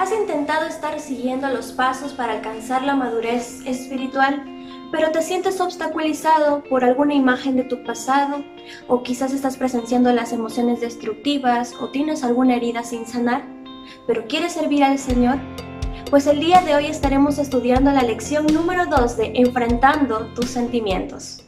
¿Has intentado estar siguiendo los pasos para alcanzar la madurez espiritual, pero te sientes obstaculizado por alguna imagen de tu pasado? ¿O quizás estás presenciando las emociones destructivas o tienes alguna herida sin sanar, pero quieres servir al Señor? Pues el día de hoy estaremos estudiando la lección número 2 de Enfrentando tus sentimientos.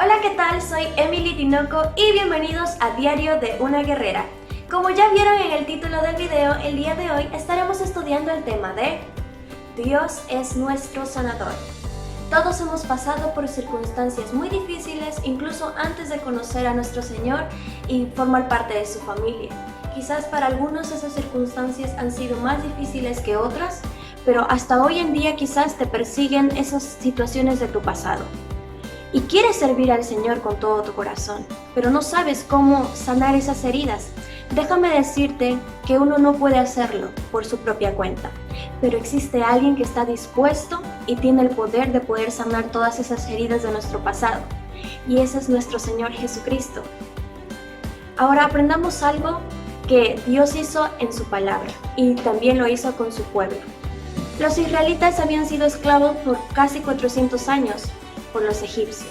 Hola, ¿qué tal? Soy Emily Tinoco y bienvenidos a Diario de una Guerrera. Como ya vieron en el título del video, el día de hoy estaremos estudiando el tema de Dios es nuestro sanador. Todos hemos pasado por circunstancias muy difíciles, incluso antes de conocer a nuestro Señor y formar parte de su familia. Quizás para algunos esas circunstancias han sido más difíciles que otras, pero hasta hoy en día quizás te persiguen esas situaciones de tu pasado. Y quieres servir al Señor con todo tu corazón, pero no sabes cómo sanar esas heridas. Déjame decirte que uno no puede hacerlo por su propia cuenta, pero existe alguien que está dispuesto y tiene el poder de poder sanar todas esas heridas de nuestro pasado, y ese es nuestro Señor Jesucristo. Ahora aprendamos algo que Dios hizo en su palabra, y también lo hizo con su pueblo. Los israelitas habían sido esclavos por casi 400 años por los egipcios,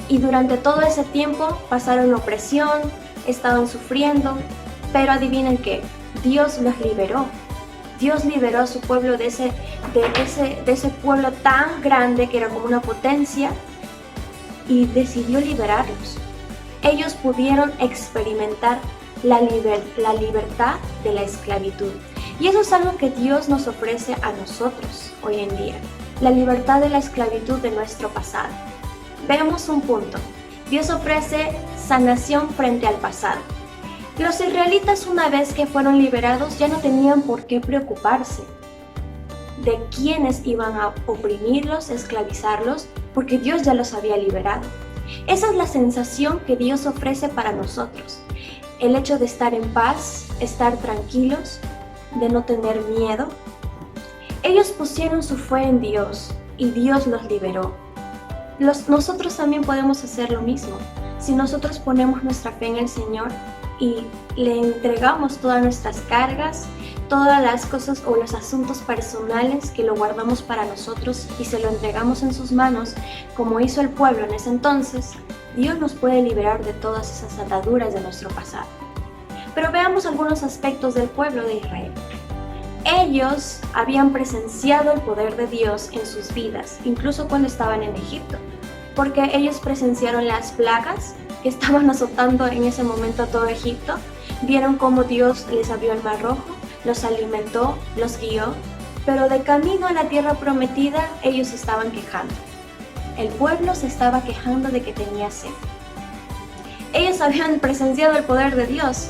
y durante todo ese tiempo pasaron opresión, estaban sufriendo, pero adivinen qué, Dios los liberó. Dios liberó a su pueblo de ese pueblo tan grande que era como una potencia, y decidió liberarlos. Ellos pudieron experimentar la libertad de la esclavitud, y eso es algo que Dios nos ofrece a nosotros hoy en día. La libertad de la esclavitud de nuestro pasado. Veamos un punto. Dios ofrece sanación frente al pasado. Los israelitas, una vez que fueron liberados, ya no tenían por qué preocuparse de quiénes iban a oprimirlos, esclavizarlos, porque Dios ya los había liberado. Esa es la sensación que Dios ofrece para nosotros. El hecho de estar en paz, estar tranquilos, de no tener miedo. Ellos pusieron su fe en Dios y Dios los liberó. Nosotros también podemos hacer lo mismo. Si nosotros ponemos nuestra fe en el Señor y le entregamos todas nuestras cargas, todas las cosas o los asuntos personales que lo guardamos para nosotros y se lo entregamos en sus manos, como hizo el pueblo en ese entonces, Dios nos puede liberar de todas esas ataduras de nuestro pasado. Pero veamos algunos aspectos del pueblo de Israel. Ellos habían presenciado el poder de Dios en sus vidas, incluso cuando estaban en Egipto, porque ellos presenciaron las plagas que estaban azotando en ese momento a todo Egipto, vieron cómo Dios les abrió el mar rojo, los alimentó, los guió, pero de camino a la tierra prometida ellos estaban quejando. El pueblo se estaba quejando de que tenía sed. Ellos habían presenciado el poder de Dios,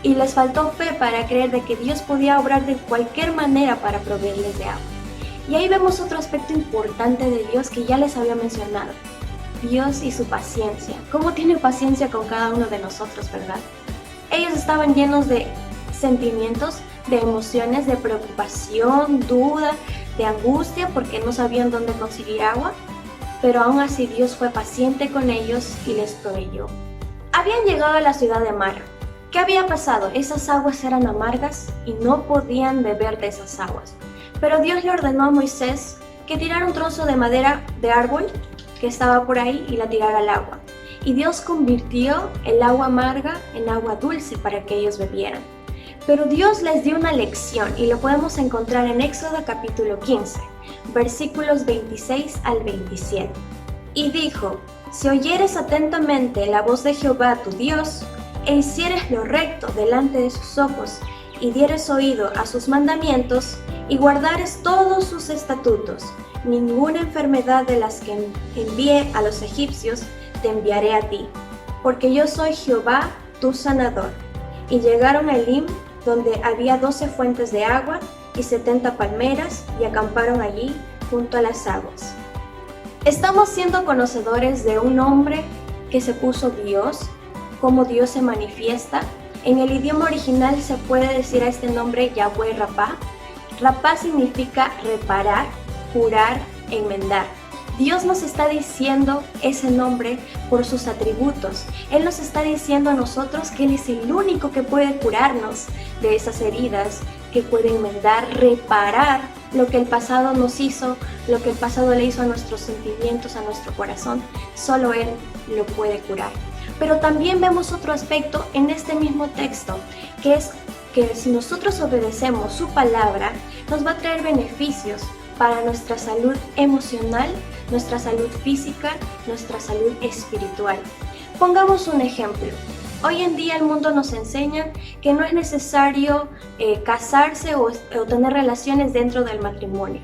y les faltó fe para creer de que Dios podía obrar de cualquier manera para proveerles de agua. Y ahí vemos otro aspecto importante de Dios que ya les había mencionado. Dios y su paciencia. ¿Cómo tiene paciencia con cada uno de nosotros, verdad? Ellos estaban llenos de sentimientos, de emociones, de preocupación, duda, de angustia porque no sabían dónde conseguir agua, pero aún así Dios fue paciente con ellos y les proveyó. Habían llegado a la ciudad de Mara. ¿Qué había pasado? Esas aguas eran amargas y no podían beber de esas aguas. Pero Dios le ordenó a Moisés que tirara un trozo de madera de árbol que estaba por ahí y la tirara al agua. Y Dios convirtió el agua amarga en agua dulce para que ellos bebieran. Pero Dios les dio una lección y lo podemos encontrar en Éxodo capítulo 15, versículos 26 al 27. Y dijo: si oyeres atentamente la voz de Jehová tu Dios, e hicieres lo recto delante de sus ojos, y dieres oído a sus mandamientos, y guardares todos sus estatutos, ninguna enfermedad de las que envié a los egipcios te enviaré a ti, porque yo soy Jehová tu sanador. Y llegaron a Elim, donde había 12 fuentes de agua y 70 palmeras, y acamparon allí junto a las aguas. Estamos siendo conocedores de un hombre que se puso Dios, cómo Dios se manifiesta, En el idioma original se puede decir a este nombre Yahweh Rapá. Rapá significa reparar, curar, enmendar. Dios nos está diciendo ese nombre por sus atributos. Él nos está diciendo a nosotros que Él es el único que puede curarnos de esas heridas, que puede enmendar, reparar lo que el pasado nos hizo, lo que el pasado le hizo a nuestros sentimientos, a nuestro corazón. Solo Él lo puede curar. Pero también vemos otro aspecto en este mismo texto, que es que si nosotros obedecemos su palabra, nos va a traer beneficios para nuestra salud emocional, nuestra salud física, nuestra salud espiritual. Pongamos un ejemplo. Hoy en día el mundo nos enseña que no es necesario casarse o tener relaciones dentro del matrimonio.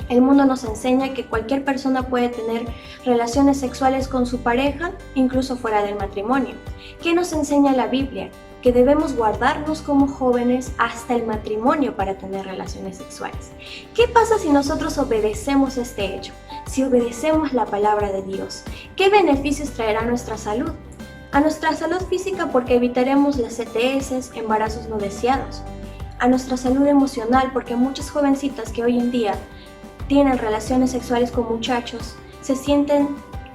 El mundo nos enseña que cualquier persona puede tener relaciones sexuales con su pareja, incluso fuera del matrimonio. ¿Qué nos enseña la Biblia? Que debemos guardarnos como jóvenes hasta el matrimonio para tener relaciones sexuales. ¿Qué pasa si nosotros obedecemos este hecho? Si obedecemos la palabra de Dios, ¿qué beneficios traerá a nuestra salud? A nuestra salud física porque evitaremos las ETS, embarazos no deseados. A nuestra salud emocional porque muchas jovencitas que hoy en día tienen relaciones sexuales con muchachos se sienten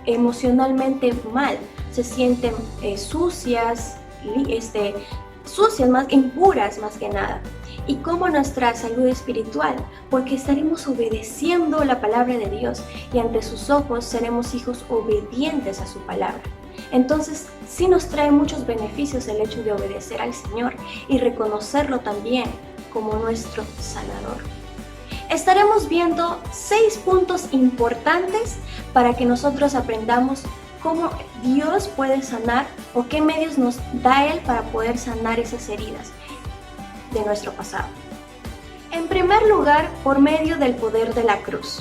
emocionalmente mal, se sienten sucias, más impuras más que nada. Y como nuestra salud espiritual, porque estaremos obedeciendo la palabra de Dios y ante sus ojos seremos hijos obedientes a su palabra. Entonces sí nos trae muchos beneficios el hecho de obedecer al Señor y reconocerlo también como nuestro sanador. Estaremos viendo 6 puntos importantes para que nosotros aprendamos cómo Dios puede sanar o qué medios nos da Él para poder sanar esas heridas de nuestro pasado. En primer lugar, por medio del poder de la cruz.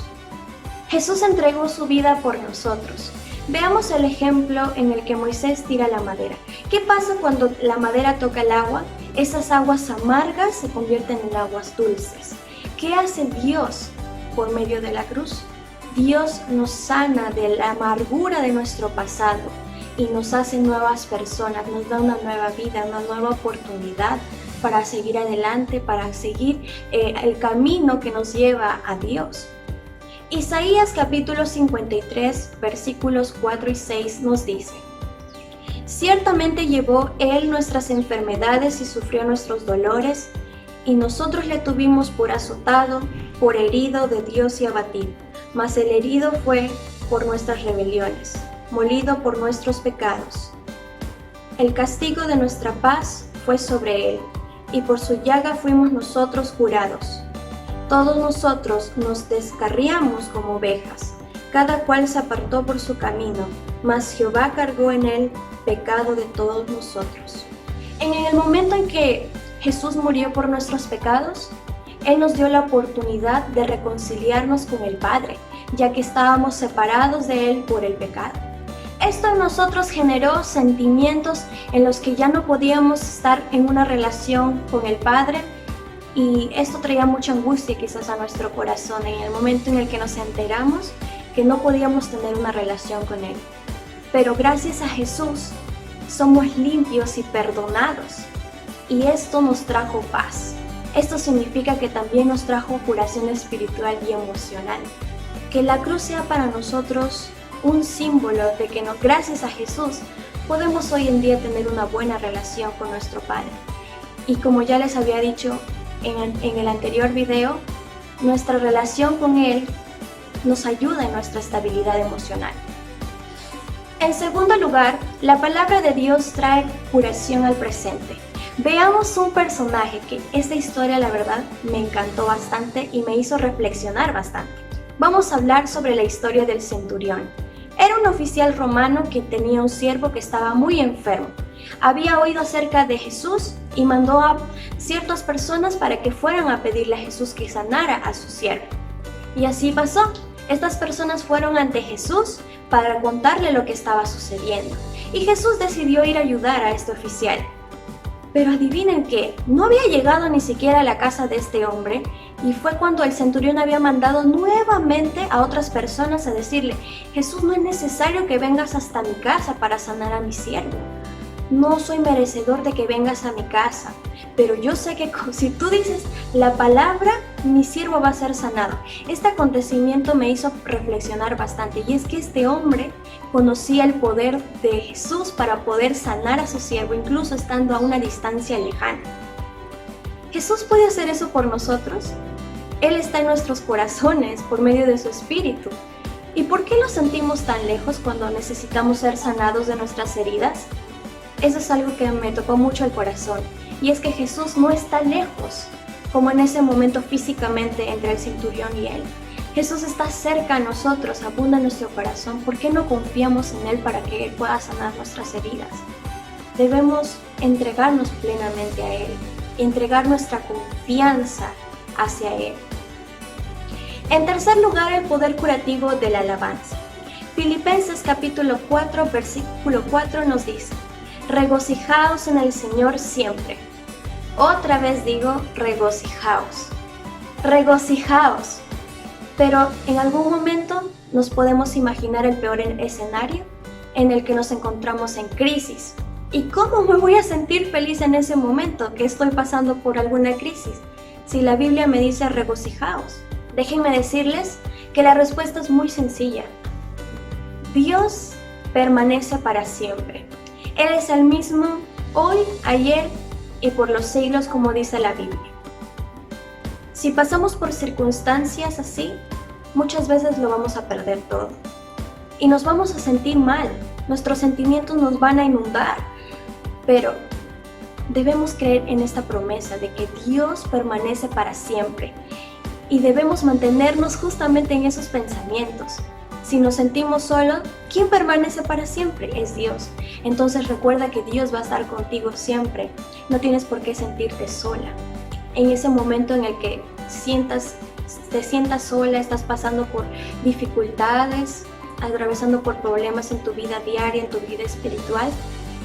Jesús entregó su vida por nosotros. Veamos el ejemplo en el que Moisés tira la madera. ¿Qué pasa cuando la madera toca el agua? Esas aguas amargas se convierten en aguas dulces. ¿Qué hace Dios por medio de la cruz? Dios nos sana de la amargura de nuestro pasado y nos hace nuevas personas, nos da una nueva vida, una nueva oportunidad para seguir adelante, para seguir el camino que nos lleva a Dios. Isaías capítulo 53, versículos 4 y 6 nos dice: Ciertamente llevó Él nuestras enfermedades y sufrió nuestros dolores, y nosotros le tuvimos por azotado, por herido de Dios y abatido. Mas el herido fue por nuestras rebeliones, molido por nuestros pecados. El castigo de nuestra paz fue sobre Él, y por su llaga fuimos nosotros curados. Todos nosotros nos descarriamos como ovejas, cada cual se apartó por su camino, mas Jehová cargó en él pecado de todos nosotros. En el momento en que Jesús murió por nuestros pecados, Él nos dio la oportunidad de reconciliarnos con el Padre, ya que estábamos separados de Él por el pecado. Esto en nosotros generó sentimientos en los que ya no podíamos estar en una relación con el Padre, y esto traía mucha angustia quizás a nuestro corazón en el momento en el que nos enteramos que no podíamos tener una relación con Él. Pero gracias a Jesús somos limpios y perdonados, y esto nos trajo paz. Esto significa que también nos trajo curación espiritual y emocional. Que la cruz sea para nosotros un símbolo de que gracias a Jesús podemos hoy en día tener una buena relación con nuestro Padre. Y como ya les había dicho en el anterior video, nuestra relación con Él nos ayuda en nuestra estabilidad emocional. En segundo lugar, la palabra de Dios trae curación al presente. Veamos un personaje que esta historia, la verdad, me encantó bastante y me hizo reflexionar bastante. Vamos a hablar sobre la historia del centurión. Era un oficial romano que tenía un siervo que estaba muy enfermo. Había oído acerca de Jesús y mandó a ciertas personas para que fueran a pedirle a Jesús que sanara a su siervo. Y así pasó. Estas personas fueron ante Jesús para contarle lo que estaba sucediendo. Y Jesús decidió ir a ayudar a este oficial. Pero adivinen qué, no había llegado ni siquiera a la casa de este hombre, y fue cuando el centurión había mandado nuevamente a otras personas a decirle: Jesús, no es necesario que vengas hasta mi casa para sanar a mi siervo. no soy merecedor de que vengas a mi casa, pero yo sé que si tú dices la palabra, mi siervo va a ser sanado. Este acontecimiento me hizo reflexionar bastante, y es que este hombre conocía el poder de Jesús para poder sanar a su siervo, incluso estando a una distancia lejana. ¿Jesús puede hacer eso por nosotros? Él está en nuestros corazones por medio de su Espíritu. ¿Y por qué lo sentimos tan lejos cuando necesitamos ser sanados de nuestras heridas? Eso es algo que me tocó mucho el corazón, y es que Jesús no está lejos, como en ese momento físicamente entre el centurión y él. Jesús está cerca a nosotros, abunda en nuestro corazón. ¿Por qué no confiamos en Él para que Él pueda sanar nuestras heridas? Debemos entregarnos plenamente a Él, entregar nuestra confianza hacia Él. En tercer lugar, el poder curativo de la alabanza. Filipenses capítulo 4, versículo 4 nos dice: regocijaos en el Señor siempre. Otra vez digo, regocijaos. Regocijaos. Pero en algún momento nos podemos imaginar el peor escenario en el que nos encontramos en crisis. ¿Y cómo me voy a sentir feliz en ese momento que estoy pasando por alguna crisis? Si la Biblia me dice regocijaos. Déjenme decirles que la respuesta es muy sencilla. Dios permanece para siempre. Él es el mismo hoy, ayer y por los siglos, como dice la Biblia. Si pasamos por circunstancias así, muchas veces lo vamos a perder todo. Y nos vamos a sentir mal, nuestros sentimientos nos van a inundar. Pero debemos creer en esta promesa de que Dios permanece para siempre. Y debemos mantenernos justamente en esos pensamientos. Si nos sentimos solos, ¿quién permanece para siempre? Es Dios. Entonces recuerda que Dios va a estar contigo siempre. No tienes por qué sentirte sola. En ese momento en el que te sientas sola, estás pasando por dificultades, atravesando por problemas en tu vida diaria, en tu vida espiritual,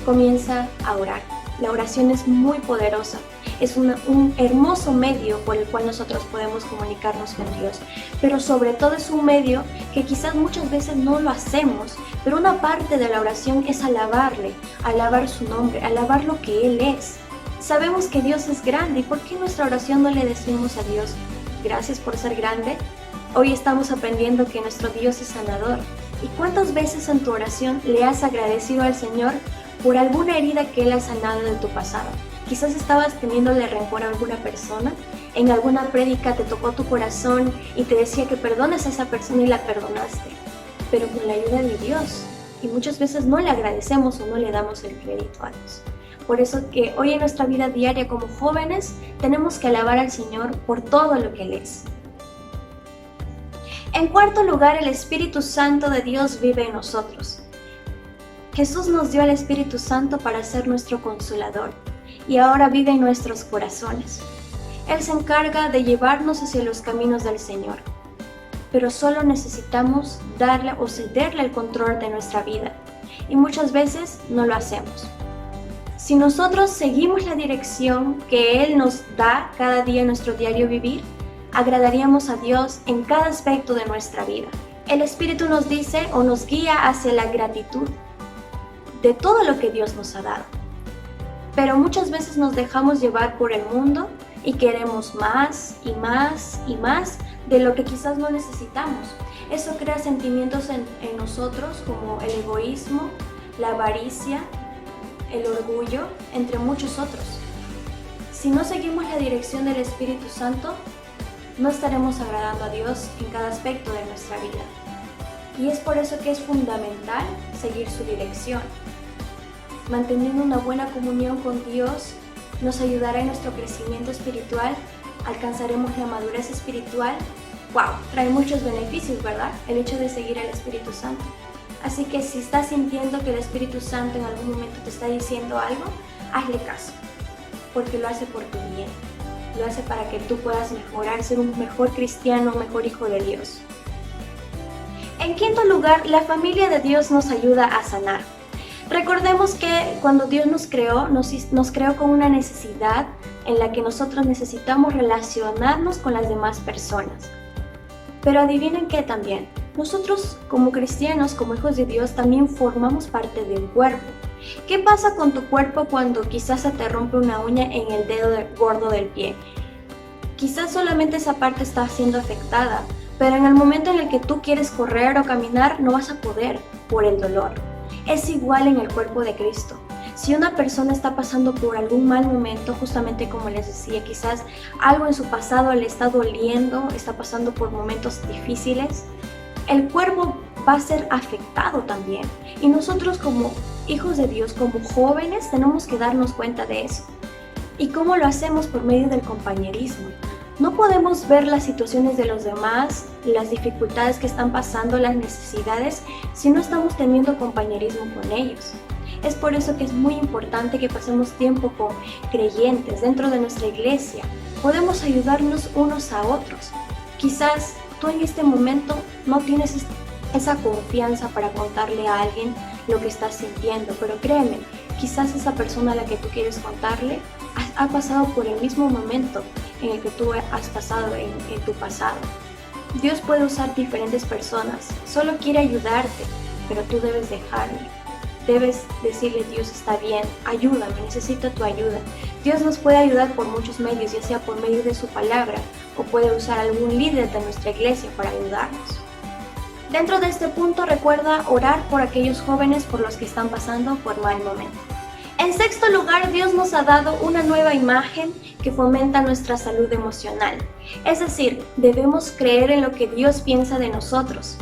comienza a orar. La oración es muy poderosa. Es un hermoso medio por el cual nosotros podemos comunicarnos con Dios. Pero sobre todo es un medio que quizás muchas veces no lo hacemos, pero una parte de la oración es alabarle, alabar su nombre, alabar lo que Él es. Sabemos que Dios es grande, ¿y por qué en nuestra oración no le decimos a Dios gracias por ser grande? Hoy estamos aprendiendo que nuestro Dios es sanador. ¿Y cuántas veces en tu oración le has agradecido al Señor por alguna herida que Él ha sanado de tu pasado? Quizás estabas teniéndole rencor a alguna persona, en alguna prédica te tocó tu corazón y te decía que perdones a esa persona y la perdonaste, pero con la ayuda de Dios. Y muchas veces no le agradecemos o no le damos el crédito a Dios. Por eso que hoy en nuestra vida diaria como jóvenes tenemos que alabar al Señor por todo lo que Él es. En cuarto lugar, el Espíritu Santo de Dios vive en nosotros. Jesús nos dio al Espíritu Santo para ser nuestro consolador. Y ahora vive en nuestros corazones. Él se encarga de llevarnos hacia los caminos del Señor, pero solo necesitamos darle o cederle el control de nuestra vida, y muchas veces no lo hacemos. Si nosotros seguimos la dirección que Él nos da cada día en nuestro diario vivir, agradaríamos a Dios en cada aspecto de nuestra vida. El Espíritu nos dice o nos guía hacia la gratitud de todo lo que Dios nos ha dado. Pero muchas veces nos dejamos llevar por el mundo y queremos más y más y más de lo que quizás no necesitamos. Eso crea sentimientos en nosotros como el egoísmo, la avaricia, el orgullo, entre muchos otros. Si no seguimos la dirección del Espíritu Santo, no estaremos agradando a Dios en cada aspecto de nuestra vida. Y es por eso que es fundamental seguir su dirección. Manteniendo una buena comunión con Dios nos ayudará en nuestro crecimiento espiritual, alcanzaremos la madurez espiritual. ¡Wow! Trae muchos beneficios, ¿verdad? El hecho de seguir al Espíritu Santo. Así que si estás sintiendo que el Espíritu Santo en algún momento te está diciendo algo, hazle caso, porque lo hace por tu bien. Lo hace para que tú puedas mejorar, ser un mejor cristiano, un mejor hijo de Dios. En quinto lugar, la familia de Dios nos ayuda a sanar. Recordemos que cuando Dios nos creó con una necesidad en la que nosotros necesitamos relacionarnos con las demás personas. Pero adivinen qué también, nosotros como cristianos, como hijos de Dios, también formamos parte de un cuerpo. ¿Qué pasa con tu cuerpo cuando quizás se te rompe una uña en el dedo gordo del pie? Quizás solamente esa parte está siendo afectada, pero en el momento en el que tú quieres correr o caminar no vas a poder por el dolor. Es igual en el cuerpo de Cristo. Si una persona está pasando por algún mal momento, justamente como les decía, quizás algo en su pasado le está doliendo, está pasando por momentos difíciles, el cuerpo va a ser afectado también. Y nosotros como hijos de Dios, como jóvenes, tenemos que darnos cuenta de eso. ¿Y cómo lo hacemos? Por medio del compañerismo. No podemos ver las situaciones de los demás, las dificultades que están pasando, las necesidades, si no estamos teniendo compañerismo con ellos. Es por eso que es muy importante que pasemos tiempo con creyentes dentro de nuestra iglesia. Podemos ayudarnos unos a otros. Quizás tú en este momento no tienes esa confianza para contarle a alguien lo que estás sintiendo, pero créeme, quizás esa persona a la que tú quieres contarle ha pasado por el mismo momento en el que tú has pasado en tu pasado. Dios puede usar diferentes personas, solo quiere ayudarte, pero tú debes dejarle. Debes decirle: Dios, está bien, ayúdame, necesito tu ayuda. Dios nos puede ayudar por muchos medios, ya sea por medio de su palabra o puede usar algún líder de nuestra iglesia para ayudarnos. Dentro de este punto, recuerda orar por aquellos jóvenes por los que están pasando por mal momento. En sexto lugar, Dios nos ha dado una nueva imagen que fomenta nuestra salud emocional. Es decir, debemos creer en lo que Dios piensa de nosotros.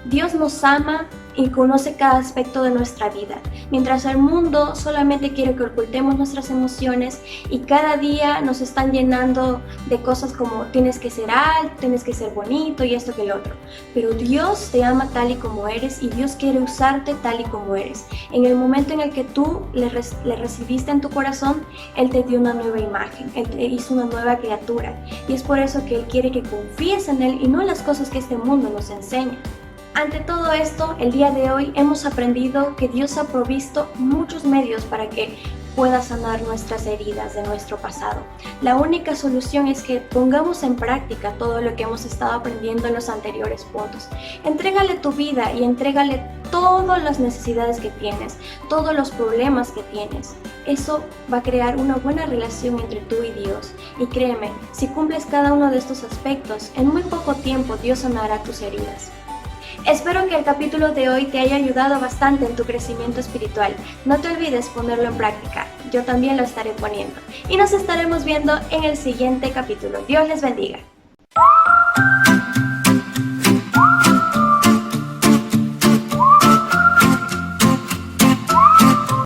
Dios nos ama y conoce cada aspecto de nuestra vida, mientras el mundo solamente quiere que ocultemos nuestras emociones y cada día nos están llenando de cosas como tienes que ser alto, tienes que ser bonito y esto que el otro. Pero Dios te ama tal y como eres y Dios quiere usarte tal y como eres. En el momento en el que tú le recibiste en tu corazón, Él te dio una nueva imagen, Él te hizo una nueva criatura y es por eso que Él quiere que confíes en Él y no en las cosas que este mundo nos enseña. Ante todo esto, el día de hoy hemos aprendido que Dios ha provisto muchos medios para que pueda sanar nuestras heridas de nuestro pasado. La única solución es que pongamos en práctica todo lo que hemos estado aprendiendo en los anteriores puntos. Entrégale tu vida y entrégale todas las necesidades que tienes, todos los problemas que tienes. Eso va a crear una buena relación entre tú y Dios. Y créeme, si cumples cada uno de estos aspectos, en muy poco tiempo Dios sanará tus heridas. Espero que el capítulo de hoy te haya ayudado bastante en tu crecimiento espiritual. No te olvides ponerlo en práctica. Yo también lo estaré poniendo. Y nos estaremos viendo en el siguiente capítulo. Dios les bendiga.